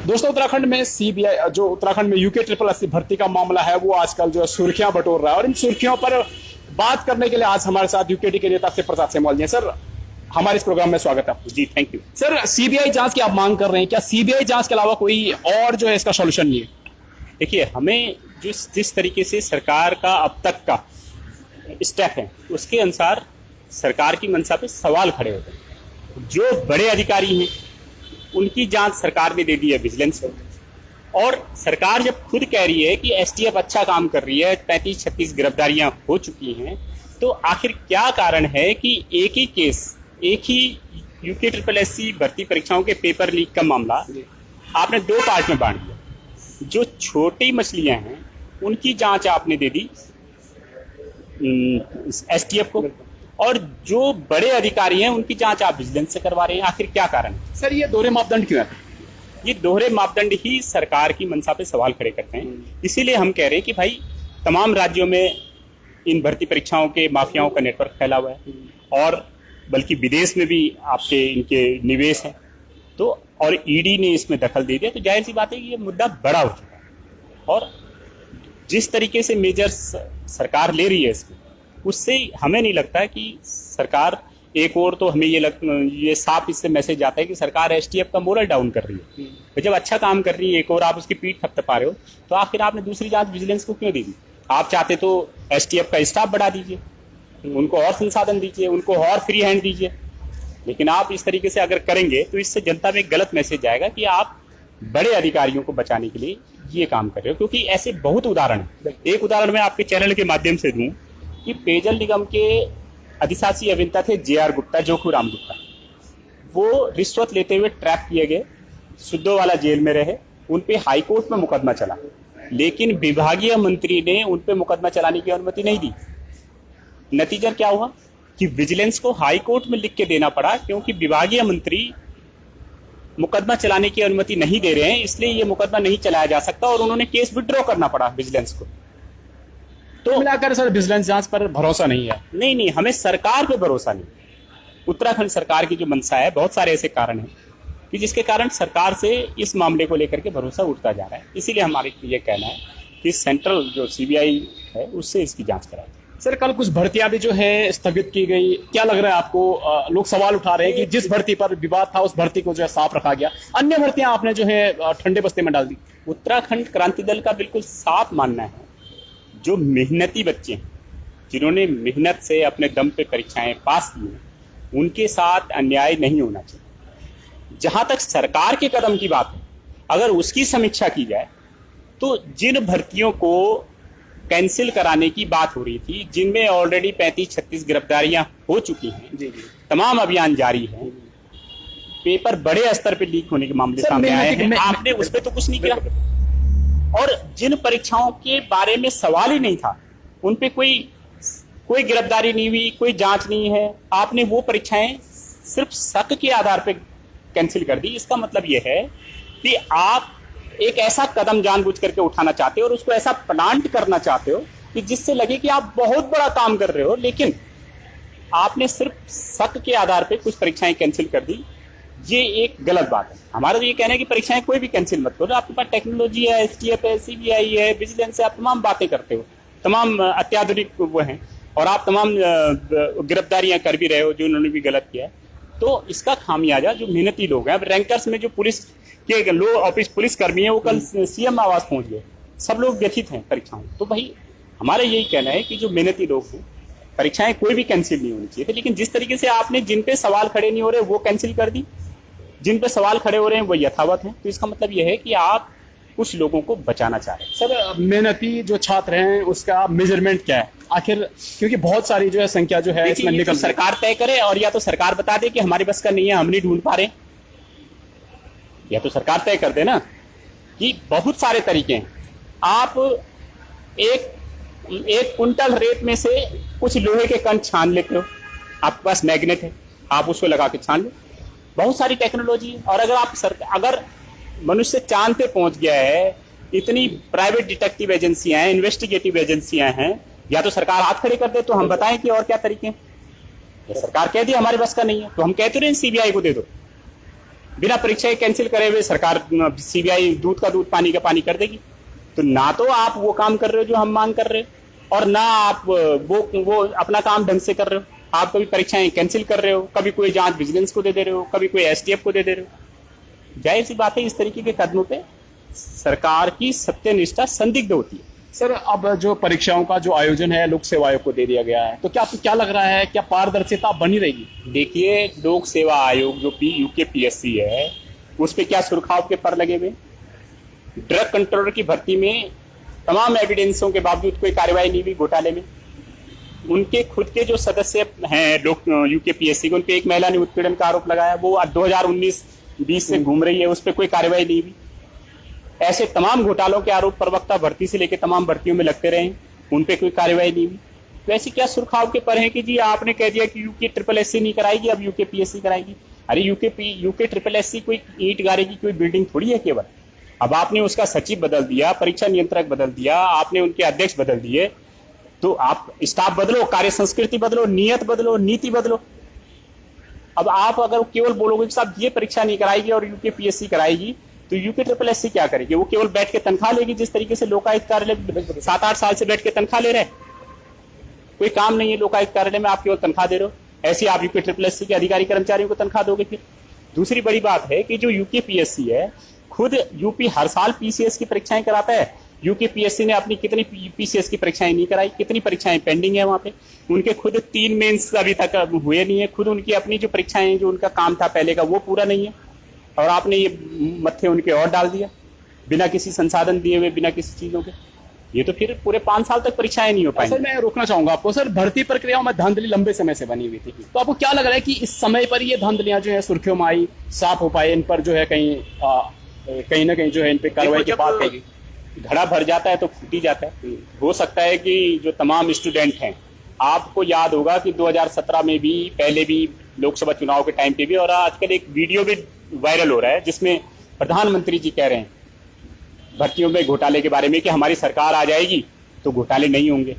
दोस्तों, उत्तराखंड में सीबीआई जो उत्तराखंड में यूके ट्रिपल एससी भर्ती का मामला है वो आजकल जो है सुर्खियां बटोर रहा है। और इन सुर्खियों पर बात करने के लिए आज हमारे साथ यूकेटी के नेता शिव प्रसाद सेमवाल जी हैं। सर, हमारे इस प्रोग्राम में स्वागत है। जी, थैंक यू। सर, सीबीआई जांच की आप मांग कर रहे हैं, क्या सीबीआई जांच के अलावा कोई और जो है इसका सॉल्यूशन नहीं है? देखिए, हमें जिस तरीके से सरकार का अब तक का स्टेप है उसके अनुसार सरकार की मंशा पे सवाल खड़े होते हैं। जो बड़े अधिकारी हैं उनकी जांच सरकार ने दे दी है विजिलेंस को, और सरकार जब खुद कह रही है कि एसटीएफ अच्छा काम कर रही है, 35-36 गिरफ्तारियां हो चुकी हैं, तो आखिर क्या कारण है कि एक ही केस, एक ही यूके ट्रिपल एससी भर्ती परीक्षाओं के पेपर लीक का मामला आपने दो पार्ट में बांट दिया। जो छोटी मछलियां हैं उनकी जांच आपने दे दी एसटीएफ को, और जो बड़े अधिकारी हैं उनकी जांच आप विजिलेंस से करवा रहे हैं। आखिर क्या कारण है? सर, ये दोहरे मापदंड क्यों है? ये दोहरे मापदंड ही सरकार की मंशा पे सवाल खड़े करते हैं। इसीलिए हम कह रहे हैं कि भाई, तमाम राज्यों में इन भर्ती परीक्षाओं के माफियाओं का नेटवर्क फैला हुआ है, और बल्कि विदेश में भी आपके इनके निवेश हैं। तो और ईडी ने इसमें दखल दे दिया, तो जाहिर सी बात है कि ये मुद्दा बड़ा हो चुका है। और जिस तरीके से मेजर्स सरकार ले रही है इसमें, उससे हमें नहीं लगता कि सरकार, एक और तो हमें ये साफ इससे मैसेज आता है कि सरकार एसटीएफ का मोरल डाउन कर रही है। तो जब अच्छा काम कर रही है एक और आप उसकी पीठ थपथपा रहे हो, तो आखिर आपने दूसरी जांच विजिलेंस को क्यों दी? आप चाहते तो एसटीएफ का स्टाफ बढ़ा दीजिए, उनको और संसाधन दीजिए, उनको और फ्री हैंड दीजिए। लेकिन आप इस तरीके से अगर करेंगे तो इससे जनता में एक गलत मैसेज जाएगा कि आप बड़े अधिकारियों को बचाने के लिए ये काम कर रहे हो। क्योंकि ऐसे बहुत उदाहरण है। एक उदाहरण मैं आपके चैनल के माध्यम से दूं कि पेयजल निगम के अधिशासी अभियंता थे जेआर गुप्ता, जोखूराम गुप्ता। वो रिश्वत लेते हुए ट्रैप किए गए, सुद्दोवाला जेल में रहे। उन पे हाईकोर्ट में मुकदमा चला, लेकिन विभागीय मंत्री ने उन पे मुकदमा चलाने की अनुमति नहीं दी। नतीजा क्या हुआ कि विजिलेंस को हाईकोर्ट में लिख के देना पड़ा, क्योंकि विभागीय मंत्री मुकदमा चलाने की अनुमति नहीं दे रहे हैं, इसलिए ये मुकदमा नहीं चलाया जा सकता, और उन्होंने केस विड्रॉ करना पड़ा विजिलेंस को। तो मिलाकर सर, विजिलेंस जांच पर भरोसा नहीं है? नहीं, हमें सरकार पे भरोसा नहीं। उत्तराखंड सरकार की जो मंशा है, बहुत सारे ऐसे कारण हैं कि जिसके कारण सरकार से इस मामले को लेकर के भरोसा उठता जा रहा है। इसीलिए हमारे ये कहना है कि सेंट्रल जो सीबीआई है उससे इसकी जांच कराए। सर, कल कुछ भर्तियां भी जो है स्थगित की गई, क्या लग रहा है आपको? लोग सवाल उठा रहे हैं कि जिस भर्ती पर विवाद था उस भर्ती को जो है साफ रखा गया, अन्य भर्तियां आपने जो है ठंडे बस्ते में डाल दी। उत्तराखंड क्रांति दल का बिल्कुल साफ मानना है, जो मेहनती बच्चे हैं, जिन्होंने मेहनत से अपने दम पे परीक्षाएं पास की हैं, उनके साथ अन्याय नहीं होना चाहिए। जहां तक सरकार के कदम की बात है, अगर उसकी समीक्षा की जाए तो जिन भर्तियों को कैंसिल कराने की बात हो रही थी, जिनमें ऑलरेडी 35-36 गिरफ्तारियां हो चुकी हैं, तमाम अभियान जारी है, पेपर बड़े स्तर पर लीक होने के मामले सामने आए हैं, आपने उस पर तो कुछ नहीं किया। और जिन परीक्षाओं के बारे में सवाल ही नहीं था, उन पे कोई गिरफ्तारी नहीं हुई, कोई जांच नहीं है, आपने वो परीक्षाएं सिर्फ शक के आधार पे कैंसिल कर दी। इसका मतलब ये है कि आप एक ऐसा कदम जानबूझ करके उठाना चाहते हो और उसको ऐसा प्लांट करना चाहते हो कि जिससे लगे कि आप बहुत बड़ा काम कर रहे हो, लेकिन आपने सिर्फ शक के आधार पे कुछ परीक्षाएं कैंसिल कर दी। ये एक गलत बात है। हमारा तो ये कहना है कि परीक्षाएं कोई भी कैंसिल मत करो। आपके पास टेक्नोलॉजी है, एसटीएफ है, सीबीआई है, विजिलेंस है, आप तमाम बातें करते हो, तमाम अत्याधुनिक वो हैं, और आप तमाम गिरफ्तारियां कर भी रहे हो जो उन्होंने भी गलत किया है। तो इसका खामियाजा जो मेहनती लोग हैं, अब रैंकर्स में जो पुलिस के लो ऑफिस पुलिस कर्मी है, वो कल सीएम आवास पहुंच गए, सब लोग व्यथित हैं परीक्षाओं। तो भाई, हमारा यही कहना है कि जो मेहनती लोग हैं, परीक्षाएं कोई भी कैंसिल नहीं होनी चाहिए थी। लेकिन जिस तरीके से आपने जिन पे सवाल खड़े नहीं हो रहे वो कैंसिल कर दी, जिन पे सवाल खड़े हो रहे हैं वो यथावत हैं। तो इसका मतलब यह है कि आप कुछ लोगों को बचाना चाह रहे हैं। सर, मेहनती जो छात्र हैं उसका मेजरमेंट क्या है आखिर? क्योंकि बहुत सारी जो है संख्या जो है इसमें निकल, सरकार तय करे, और या तो सरकार बता दे कि हमारी बस का नहीं है, हम नहीं ढूंढ पा रहे, या तो सरकार तय कर दे ना कि बहुत सारे तरीके हैं। आप एक कुंटल रेत में से कुछ लोहे के कण छान लेते हो, आपके पास मैग्नेट है, आप उसको लगा के छान लो। बहुत सारी टेक्नोलॉजी है। और अगर मनुष्य चांद पे पहुंच गया है, इतनी प्राइवेट डिटेक्टिव एजेंसियां हैं, इन्वेस्टिगेटिव एजेंसियां हैं, या तो सरकार हाथ खड़े कर दे तो हम बताएं कि और क्या तरीके हैं। सरकार कह दी हमारे बस का नहीं है, तो हम कहते रहे सीबीआई को दे दो। बिना परीक्षाएं कैंसिल करे हुए सरकार सीबीआई दूध का दूध पानी का पानी कर देगी। तो ना तो आप वो काम कर रहे हो जो हम मांग कर रहे हो, और ना आप वो अपना काम ढंग से कर रहे हो। आप कभी परीक्षाएं कैंसिल कर रहे हो, कभी कोई जांच विजिलेंस को दे रहे हो, कभी कोई एसटीएफ को दे रहे हो। जाहिर सी बात है इस तरीके के कदमों पे सरकार की सत्यनिष्ठा संदिग्ध होती है। सर, अब जो परीक्षाओं का जो आयोजन है लोक सेवा आयोग को दे दिया गया है, तो क्या आपको क्या लग रहा है, क्या पारदर्शिता बनी रहेगी? देखिए, लोक सेवा आयोग जो यूकेपीएससी है, उस पे क्या सुरखाव के पर लगे हुए। ड्रग कंट्रोलर की भर्ती में तमाम एविडेंसों के बावजूद कोई कार्रवाई नहीं हुई घोटाले में। उनके खुद के जो सदस्य हैं लोग यूकेपीएससी के, उन पे एक महिला ने उत्पीड़न का आरोप लगाया, वो 2019-20 से घूम रही है, उस पर कोई कार्रवाई नहीं हुई। ऐसे तमाम घोटालों के आरोप प्रवक्ता भर्ती से लेकर तमाम भर्तियों में लगते रहे, उन पे कोई कार्रवाई नहीं हुई। तो ऐसी क्या सुरखाव के पर है कि जी आपने कह दिया कि यूके ट्रिपल एससी नहीं कराएगी, अब यूकेपीएससी कराएगी। अरे यूके ट्रिपल एससी कोई ईंट गारे की कोई बिल्डिंग थोड़ी है केवल। अब आपने उसका सचिव बदल दिया, परीक्षा नियंत्रक बदल दिया, आपने उनके अध्यक्ष बदल दिए, तो आप स्टाफ बदलो, कार्य संस्कृति बदलो, नियत बदलो, नीति बदलो। अब आप अगर केवल बोलोगे कि साहब ये परीक्षा नहीं कराएगी और यूकेपीएससी कराएगी, तो यूके ट्रिपल एससी क्या करेगी? वो केवल बैठ के तनख्वाह लेगी, जिस तरीके से लोकायुक्त कार्यालय 7-8 साल से बैठ के तनख्वाह ले रहे हैं। कोई काम नहीं है लोकायुक्त कार्यालय में, आप केवल तनख्वाह दे रहे हो। ऐसे आप यूके ट्रिपल एससी के अधिकारी कर्मचारियों को तनख्वाह दोगे। फिर दूसरी बड़ी बात है कि जो यूकेपीएससी है, खुद यूपी हर साल पीसीएस की परीक्षाएं कराता है। यूकेपीएससी ने अपनी कितनी पीसीएस की परीक्षाएं नहीं कराई, कितनी परीक्षाएं पेंडिंग है वहां पे। उनके खुद 3 मेंस अभी तक हुए नहीं है, खुद उनकी अपनी जो परीक्षाएं जो उनका काम था पहले का वो पूरा नहीं है, और आपने ये मत्थे उनके और डाल दिया बिना किसी संसाधन दिए हुए, बिना किसी चीजों के। ये तो फिर पूरे 5 साल तक परीक्षाएं नहीं हो पाई। सर, मैं रोकना चाहूंगा आपको। सर, भर्ती प्रक्रियाओं में धांधली लंबे समय से बनी हुई थी, तो आपको क्या लग रहा है कि इस समय पर ये धांधलियां जो है सुर्खियों में आई, साफ हो पाए, इन पर जो है कहीं ना कहीं जो है इन पे कार्रवाई की बात होगी? घड़ा भर जाता है तो फूटी जाता है। हो सकता है कि जो तमाम स्टूडेंट हैं, आपको याद होगा कि 2017 में भी, पहले भी लोकसभा चुनाव के टाइम पे भी, और आजकल एक वीडियो भी वायरल हो रहा है जिसमें प्रधानमंत्री जी कह रहे हैं भर्तियों में घोटाले के बारे में कि हमारी सरकार आ जाएगी तो घोटाले नहीं होंगे।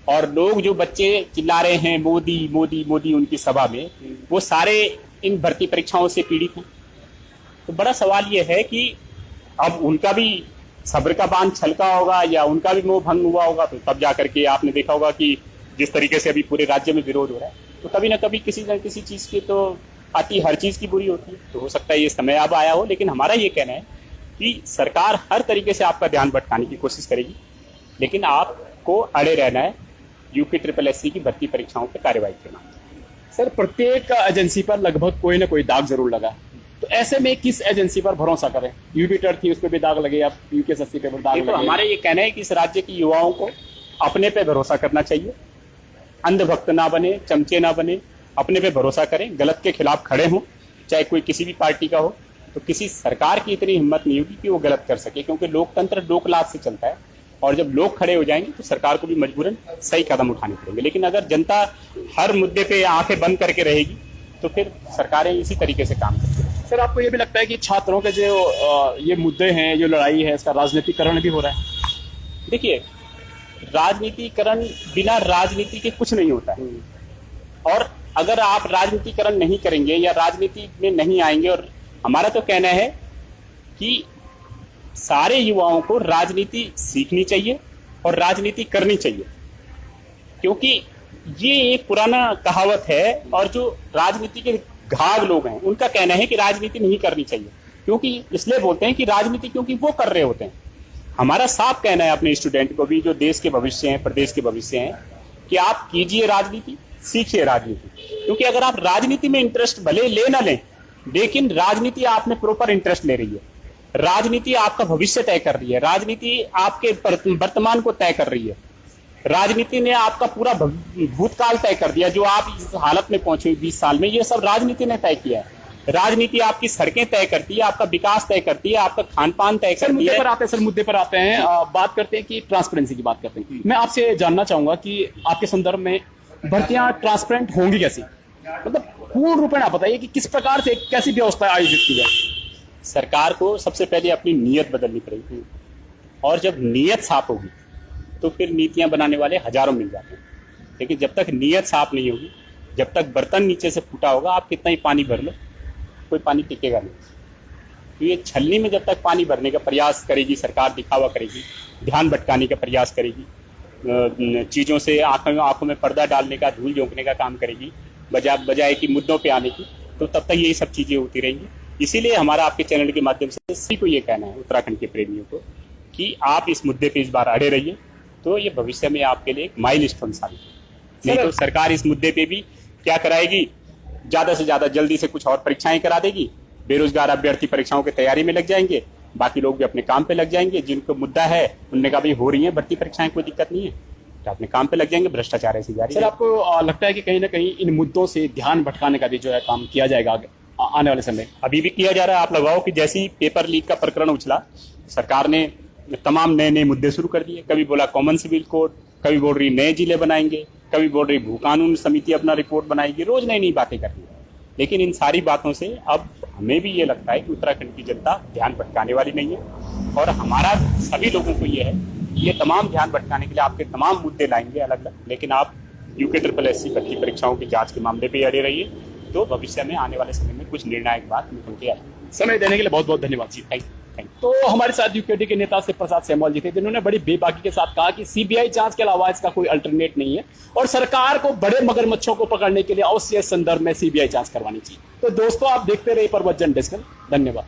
और लोग जो बच्चे चिल्ला रहे हैं मोदी मोदी मोदी उनकी सभा में, वो सारे इन भर्ती परीक्षाओं से पीड़ित हैं। तो बड़ा सवाल ये है कि अब उनका भी सब्र का बांध छलका होगा या उनका भी मोह भंग हुआ होगा, तो तब जाकर के आपने देखा होगा कि जिस तरीके से अभी पूरे राज्य में विरोध हो रहा है, तो कभी ना कभी किसी न किसी चीज की तो आती, हर चीज की बुरी होती है। तो हो सकता है ये समय अब आया हो, लेकिन हमारा ये कहना है कि सरकार हर तरीके से आपका ध्यान भटकाने की कोशिश करेगी, लेकिन आपको अड़े रहना है यूपी ट्रिपल एससी की भर्ती परीक्षाओं पर कार्रवाई करना। सर, प्रत्येक एजेंसी पर लगभग कोई ना कोई दाग जरूर लगा, तो ऐसे में किस एजेंसी पर भरोसा करें? यूपीटर थी, उस पर भी दाग लगे, या यूकेएससी पे दाग लगे? हमारा ये कहना है कि इस राज्य के युवाओं को अपने पे भरोसा करना चाहिए, अंधभक्त ना बने, चमचे ना बने, अपने पे भरोसा करें, गलत के खिलाफ खड़े हों, चाहे कोई किसी भी पार्टी का हो। तो किसी सरकार की इतनी हिम्मत नहीं होगी कि वो गलत कर सके, क्योंकि लोकतंत्र लोकलाज से चलता है, और जब लोग खड़े हो जाएंगे तो सरकार को भी मजबूरन सही कदम उठाने पड़ेंगे। लेकिन अगर जनता हर मुद्दे पे आंखें बंद करके रहेगी तो फिर सरकारें इसी तरीके से काम करती हैं। सर, आपको ये भी लगता है कि छात्रों के जो ये मुद्दे हैं, जो लड़ाई है, इसका राजनीतिकरण भी हो रहा है? देखिए, राजनीतिकरण बिना राजनीति के कुछ नहीं होता है, और अगर आप राजनीतिकरण नहीं करेंगे या राजनीति में नहीं आएंगे, और हमारा तो कहना है कि सारे युवाओं को राजनीति सीखनी चाहिए और राजनीति करनी चाहिए, क्योंकि ये एक पुराना कहावत है, और जो राजनीति के घाघ लोग हैं उनका कहना है कि राजनीति नहीं करनी चाहिए, क्योंकि इसलिए बोलते हैं कि राजनीति क्योंकि वो कर रहे होते हैं। हमारा साफ कहना है अपने स्टूडेंट को भी, जो देश के भविष्य हैं, प्रदेश के भविष्य हैं, कि आप कीजिए राजनीति, सीखिए राजनीति। क्योंकि अगर आप राजनीति में इंटरेस्ट भले ले ना लें, लेकिन राजनीति आप में प्रॉपर इंटरेस्ट ले रही है, राजनीति आपका भविष्य तय कर रही है, राजनीति आपके वर्तमान को तय कर रही है, राजनीति ने आपका पूरा भूतकाल तय कर दिया। जो आप इस हालत में पहुंचे 20 साल में, ये सब राजनीति ने तय किया है। राजनीति आपकी सड़कें तय करती है, आपका विकास तय करती है, आपका खान पान तय करती है। मुद्दे पर आते हैं, बात करते हैं कि ट्रांसपेरेंसी की बात करते हैं। मैं आपसे जानना चाहूंगा कि आपके संदर्भ में भर्तियां ट्रांसपेरेंट होंगी कैसी? मतलब पूर्ण रूपेण आप बताइए कि किस प्रकार से कैसी व्यवस्था आयोजित की जाए? सरकार को सबसे पहले अपनी नीयत बदलनी पड़ेगी, और जब नीयत साफ होगी तो फिर नीतियां बनाने वाले हजारों मिल जाते हैं। लेकिन जब तक नीयत साफ नहीं होगी, जब तक बर्तन नीचे से फूटा होगा, आप कितना ही पानी भर लो, कोई पानी टिकेगा नहीं। तो ये छलनी में जब तक पानी भरने का प्रयास करेगी सरकार, दिखावा करेगी, ध्यान भटकाने का प्रयास करेगी, चीज़ों से आंखों में पर्दा डालने का, धूल झोंकने का काम करेगी बजाय कि मुद्दों पे आने की, तो तब तक यही सब चीज़ें होती रहेंगी। इसीलिए हमारा आपके चैनल के माध्यम से सभी को ये कहना है, उत्तराखंड के प्रेमियों को, कि आप इस मुद्दे पे इस बार अड़े रहिए, तो ये भविष्य में आपके लिए एक माइलस्टोन साबित है। नहीं तो सरकार इस मुद्दे पे भी क्या कराएगी, ज़्यादा से ज़्यादा जल्दी से कुछ और परीक्षाएं करा देगी, बेरोजगार अभ्यर्थी परीक्षाओं की तैयारी में लग जाएंगे, बाकी लोग भी अपने काम पे लग जाएंगे। जिनको मुद्दा है उनने कहा भाई हो रही है भर्ती परीक्षाएं, कोई दिक्कत नहीं है, तो अपने काम पे लग जाएंगे, भ्रष्टाचार ऐसे जारी। सर आपको लगता है कि कहीं ना कहीं इन मुद्दों से ध्यान भटकाने का भी जो है काम किया जाएगा आगे आने वाले समय? अभी भी किया जा रहा है। आप लगाओ कि जैसे ही पेपर लीक का प्रकरण उछला, सरकार ने तमाम नए नए मुद्दे शुरू कर दिए। कभी बोला कॉमन सिविल कोड, कभी बोल रही नए जिले बनाएंगे, कभी बोल रही भू कानून समिति अपना रिपोर्ट बनाएगी, रोज नई नई बातें कर रही है। लेकिन इन सारी बातों से अब हमें भी ये लगता है कि उत्तराखंड की जनता ध्यान भटकाने वाली नहीं है, और हमारा सभी लोगों को ये है, ये तमाम ध्यान भटकाने के लिए आपके तमाम मुद्दे लाएंगे अलग अलग, लेकिन आप UKSSC भर्ती परीक्षाओं की जांच के मामले पे अड़े रहिए, तो भविष्य में आने वाले समय में कुछ निर्णायक बात निकल के आएगी। समय देने के लिए बहुत बहुत धन्यवाद जी। थैंक। तो हमारे साथ यूकेटी के नेता शिव प्रसाद सेमवाल जी थे, जिन्होंने बड़ी बेबाकी के साथ कहा कि सीबीआई जांच के अलावा इसका कोई अल्टरनेट नहीं है, और सरकार को बड़े मगरमच्छों को पकड़ने के लिए अवश्य इस संदर्भ में सीबीआई जांच करवानी चाहिए। तो दोस्तों आप देखते रहिए प्रवचन डिस्कशन। धन्यवाद।